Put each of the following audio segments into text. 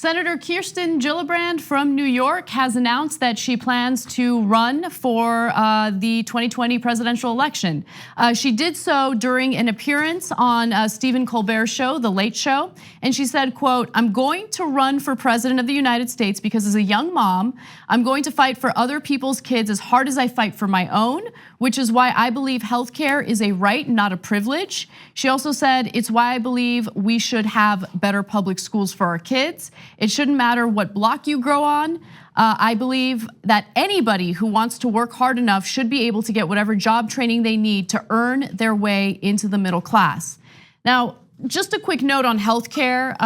Senator Kirsten Gillibrand from New York has announced that she plans to run for the 2020 presidential election. She did so during an appearance on Stephen Colbert's show, The Late Show. And she said, quote, "I'm going to run for president of the United States because as a young mom, I'm going to fight for other people's kids as hard as I fight for my own, which is why I believe healthcare is a right, not a privilege." She also said, "It's why I believe we should have better public schools for our kids. It shouldn't matter what block you grow on. I believe that anybody who wants to work hard enough should be able to get whatever job training they need to earn their way into the middle class." Now, just a quick note on healthcare.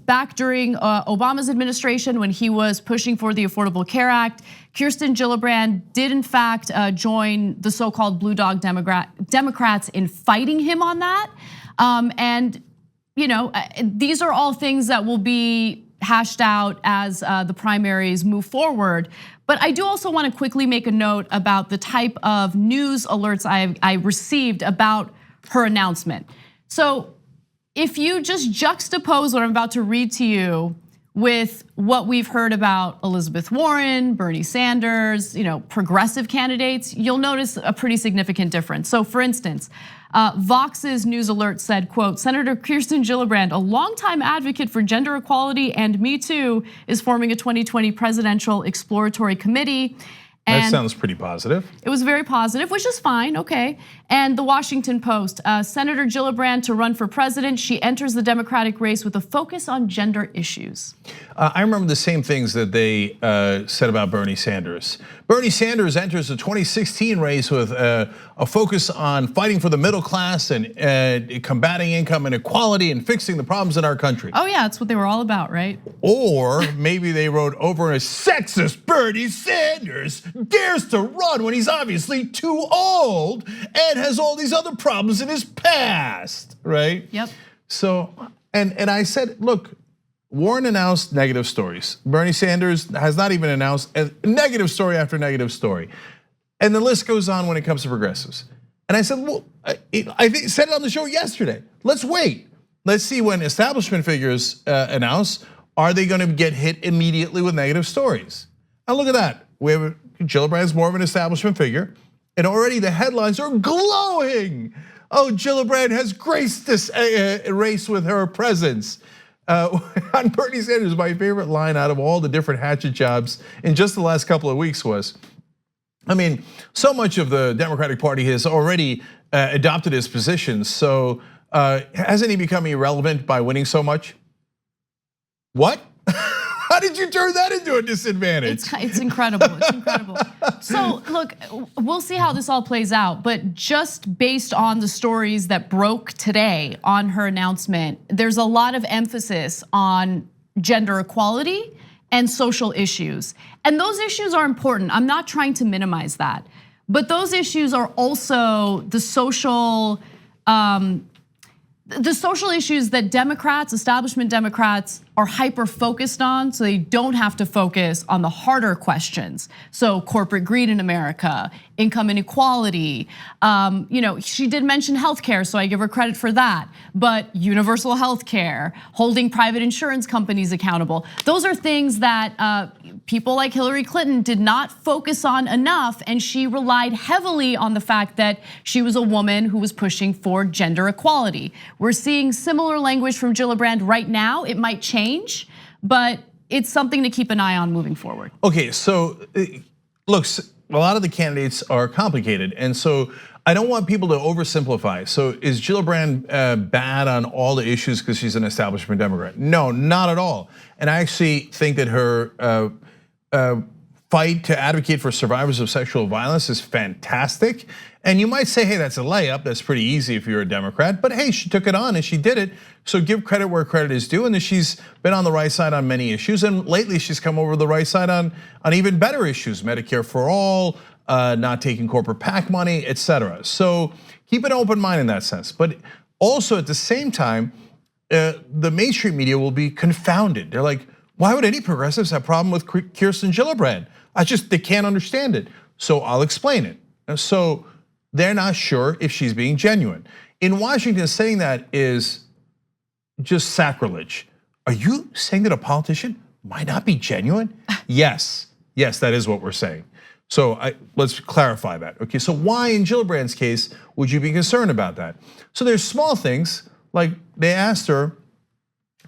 Back during Obama's administration, when he was pushing for the Affordable Care Act, Kirsten Gillibrand did in fact join the so-called Blue Dog Democrats in fighting him on that. And these are all things that will be hashed out as the primaries move forward. But I do also want to quickly make a note about the type of news alerts I received about her announcement. So if you just juxtapose what I'm about to read to you with what we've heard about Elizabeth Warren, Bernie Sanders, progressive candidates, you'll notice a pretty significant difference. So for instance, Vox's news alert said, quote, "Senator Kirsten Gillibrand, a longtime advocate for gender equality and Me Too, is forming a 2020 presidential exploratory committee." And that sounds pretty positive. It was very positive, which is fine, okay. And the Washington Post, Senator Gillibrand to run for president. She enters the Democratic race with a focus on gender issues. I remember the same things that they said about Bernie Sanders. Bernie Sanders enters the 2016 race with a focus on fighting for the middle class and combating income inequality and fixing the problems in our country. Oh yeah, that's what they were all about, right? Or maybe they wrote over a sexist Bernie Sanders dares to run when he's obviously too old and has all these other problems in his past, right? Yep. So, and I said, look, Warren announced negative stories. Bernie Sanders has not even announced a negative story after negative story. And the list goes on when it comes to progressives. And I said, well, I said it on the show yesterday. Let's wait. Let's see when establishment figures announce, are they gonna get hit immediately with negative stories? And look at that. We have Gillibrand's more of an establishment figure. And already the headlines are glowing. Oh, Gillibrand has graced this race with her presence. On Bernie Sanders, my favorite line out of all the different hatchet jobs in just the last couple of weeks was, so much of the Democratic Party has already adopted his positions. So hasn't he become irrelevant by winning so much? What? How did you turn that into a disadvantage? It's incredible, it's incredible. So look, we'll see how this all plays out, but just based on the stories that broke today on her announcement, there's a lot of emphasis on gender equality and social issues. And those issues are important. I'm not trying to minimize that. But those issues are also the social issues that Democrats, establishment Democrats, are hyper focused on, so they don't have to focus on the harder questions. So corporate greed in America, income inequality. She did mention healthcare, so I give her credit for that. But universal healthcare, holding private insurance companies accountable. Those are things that people like Hillary Clinton did not focus on enough, and she relied heavily on the fact that she was a woman who was pushing for gender equality. We're seeing similar language from Gillibrand right now. It might change, but it's something to keep an eye on moving forward. Okay, so look, a lot of the candidates are complicated, and so I don't want people to oversimplify. So is Gillibrand bad on all the issues because she's an establishment Democrat? No, not at all. And I actually think that her fight to advocate for survivors of sexual violence is fantastic. And you might say, hey, that's a layup. That's pretty easy if you're a Democrat. But hey, she took it on and she did it. So give credit where credit is due. And then she's been on the right side on many issues. And lately she's come over the right side on even better issues, Medicare for all, not taking corporate PAC money, etc. So keep an open mind in that sense. But also at the same time, the mainstream media will be confounded. They're like, why would any progressives have a problem with Kirsten Gillibrand? They can't understand it. So I'll explain it. And so they're not sure if she's being genuine. In Washington, saying that is just sacrilege. are you saying that a politician might not be genuine? Yes, that is what we're saying. So let's clarify that. Okay, so why in Gillibrand's case would you be concerned about that? So there's small things, like they asked her,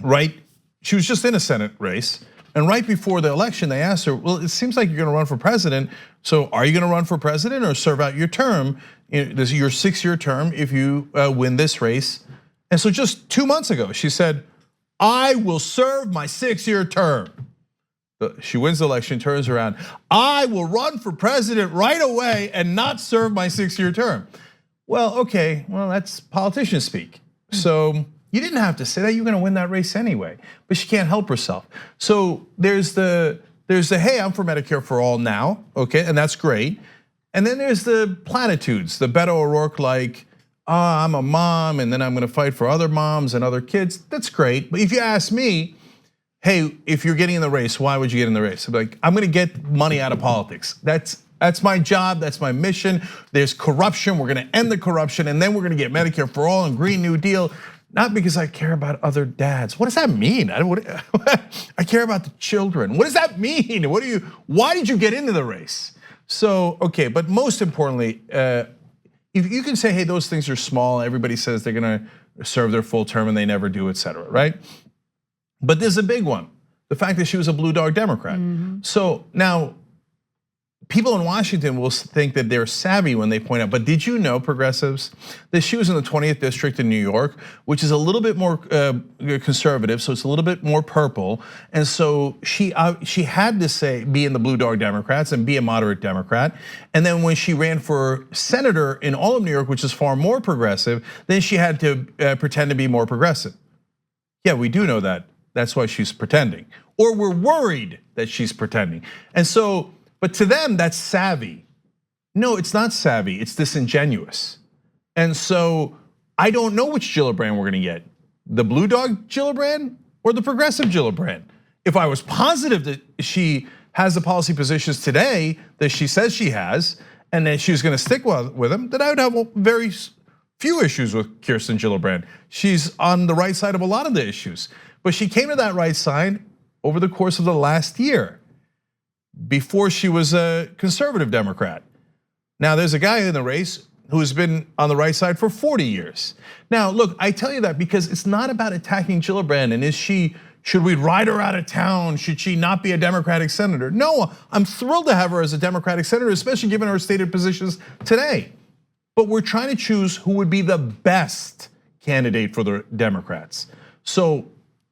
right? She was just in a Senate race, and right before the election, they asked her, well, it seems like you're gonna run for president, so are you gonna run for president or serve out your term? This is your 6-year term if you win this race. And so just 2 months ago, she said, I will serve my 6-year term. She wins the election, turns around, I will run for president right away and not serve my 6-year term. Well, okay, well, that's politician speak. So you didn't have to say that, you're gonna win that race anyway, but she can't help herself. So there's the hey, I'm for Medicare for all now, okay, and that's great. And then there's the platitudes, the Beto O'Rourke like, I'm a mom and then I'm gonna fight for other moms and other kids. That's great, but if you ask me, hey, if you're getting in the race, why would you get in the race? I'm like, I'm gonna get money out of politics. That's my job, that's my mission. There's corruption, we're gonna end the corruption, and then we're gonna get Medicare for all and Green New Deal. Not because I care about other dads. What does that mean? I care about the children. What does that mean? Why did you get into the race? So, okay, but most importantly, if you can say, hey, those things are small, everybody says they're gonna serve their full term and they never do, et cetera, right? But there's a big one, the fact that she was a blue dog Democrat. So now, people in Washington will think that they're savvy when they point out, but did you know, progressives, that she was in the 20th district in New York, which is a little bit more conservative, so it's a little bit more purple. And so she had to be in the blue dog Democrats and be a moderate Democrat. And then when she ran for senator in all of New York, which is far more progressive, then she had to pretend to be more progressive. Yeah, we do know that. That's why she's pretending. Or we're worried that she's pretending. And so, but to them, that's savvy. No, it's not savvy, it's disingenuous. And so, I don't know which Gillibrand we're gonna get. The blue dog Gillibrand or the progressive Gillibrand? If I was positive that she has the policy positions today that she says she has, and that she's gonna stick with them, then I would have very few issues with Kirsten Gillibrand. She's on the right side of a lot of the issues. But she came to that right side over the course of the last year, before she was a conservative Democrat. Now there's a guy in the race who's been on the right side for 40 years. Now look, I tell you that because it's not about attacking Gillibrand and should we ride her out of town? Should she not be a Democratic senator? No, I'm thrilled to have her as a Democratic senator, especially given her stated positions today. But we're trying to choose who would be the best candidate for the Democrats. So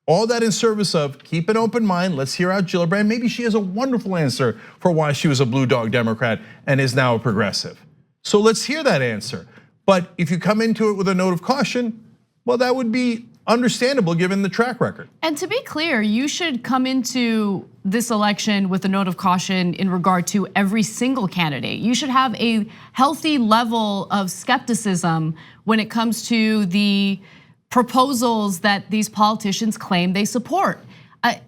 all that in service of keep an open mind, let's hear out Gillibrand. Maybe she has a wonderful answer for why she was a blue dog Democrat and is now a progressive. So let's hear that answer. But if you come into it with a note of caution, well, that would be understandable given the track record. And to be clear, you should come into this election with a note of caution in regard to every single candidate. You should have a healthy level of skepticism when it comes to the proposals that these politicians claim they support.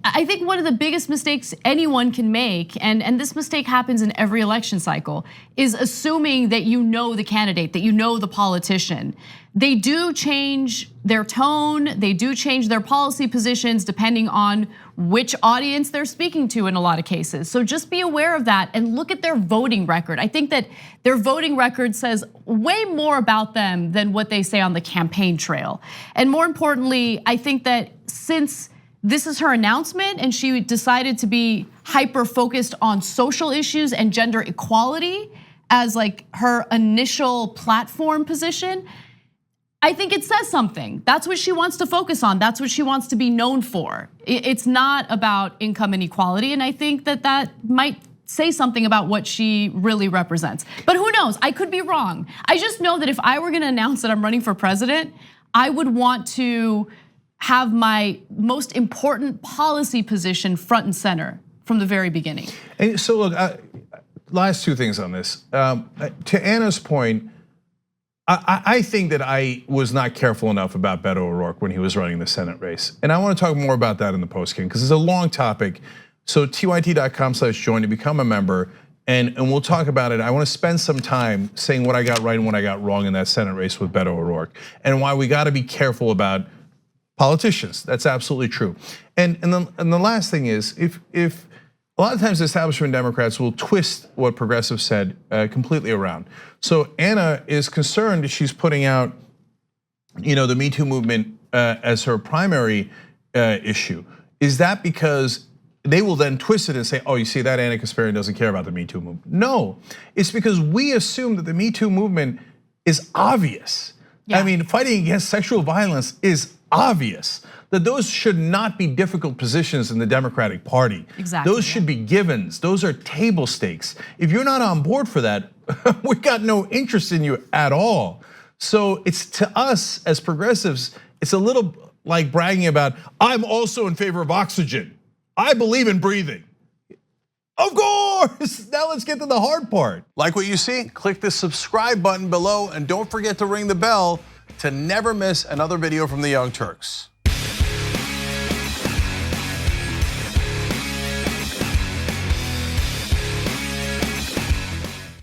I think one of the biggest mistakes anyone can make, and this mistake happens in every election cycle, is assuming that you know the candidate, that you know the politician. They do change their tone, they do change their policy positions depending on which audience they're speaking to in a lot of cases. So just be aware of that and look at their voting record. I think that their voting record says way more about them than what they say on the campaign trail. And more importantly, I think that since this is her announcement and she decided to be hyper focused on social issues and gender equality as like her initial platform position, I think it says something. That's what she wants to focus on. That's what she wants to be known for. It's not about income inequality, and I think that that might say something about what she really represents. But who knows, I could be wrong. I just know that if I were gonna announce that I'm running for president, I would want to have my most important policy position front and center from the very beginning. And so look, last two things on this. To Anna's point, I think that I was not careful enough about Beto O'Rourke when he was running the Senate race. And I want to talk more about that in the postgame because it's a long topic. So tyt.com/join to become a member and we'll talk about it. I want to spend some time saying what I got right and what I got wrong in that Senate race with Beto O'Rourke and why we got to be careful about politicians. That's absolutely true. And the last thing is, if a lot of times establishment Democrats will twist what progressives said completely around. So Anna is concerned she's putting out, the Me Too movement as her primary issue. Is that because they will then twist it and say, oh, you see, that Anna Kasparian doesn't care about the Me Too movement? No, it's because we assume that the Me Too movement is obvious. Yeah. I mean, fighting against sexual violence is obvious. That those should not be difficult positions in the Democratic Party. Exactly. Those should be givens. Those are table stakes. If you're not on board for that, we got no interest in you at all. So it's, to us as progressives, it's a little like bragging about, I'm also in favor of oxygen. I believe in breathing. Of course, now let's get to the hard part. Like what you see? Click the subscribe button below and don't forget to ring the bell to never miss another video from the Young Turks.